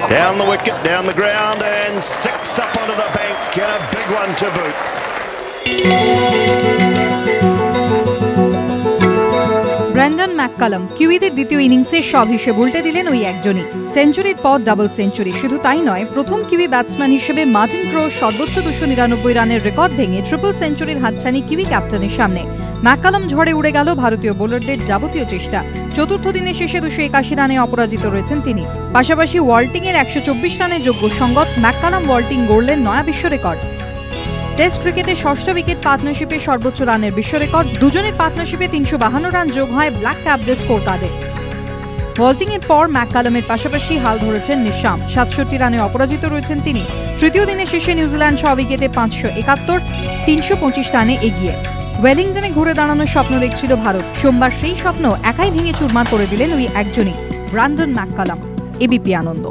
Down the wicket, down the ground, and 6 up onto the bank, and a big one to boot. Brendon McCullum কিউইদের দ্বিতীয় ইনিংসে সব হিসেব উল্টে দিলেন ওই একজনই। সেঞ্চুরির পর ডাবল সেঞ্চুরি। শুধু তাই নয়, প্রথম কিউই ব্যাটসম্যান হিসেবে মার্টিন ক্রো সর্বোচ্চ 299 রানের রেকর্ড ভেঙে ট্রিপল সেঞ্চুরির হাতছানি কিউই ক্যাপ্টেনের সামনে। ম্যাককালাম ঝড়ে উড়ে গেল ভারতীয় বোলারদের যাবতীয় চেষ্টা। চতুর্থ দিনের শেষে 281 রানে অপরাজিত রয়েছেন তিনি। পাশাপাশি ওয়াল্টিংয়ের 124 রানের যোগ্য সঙ্গত ম্যাককালাম ওয়াল্টিং গড়লেন নয়া বিশ্ব রেকর্ড। টেস্ট ক্রিকেটে ষষ্ঠ উইকেট পার্টনারশিপে সর্বোচ্চ রানের বিশ্ব রেকর্ড। দুজনের পার্টনারশিপে 352 রান যোগ হয় ব্ল্যাক ক্যাপদের স্কোর কার্ডে। ওয়াল্টিংয়ের পর ম্যাককালামের পাশাপাশি হাল ধরেছেন নিশাম। 67 রানে অপরাজিত রয়েছেন তিনি। তৃতীয় দিনের শেষে নিউজিল্যান্ড 6 উইকেটে 571, 325 রানে এগিয়ে। ওয়েলিংটনে ঘুরে দাঁড়ানোর স্বপ্ন দেখছিল ভারত। সোমবার সেই স্বপ্ন একাই ভেঙে চুরমার করে দিলেন ওই একজনই, ব্র্যান্ডন ম্যাককালাম। এবিপি আনন্দ।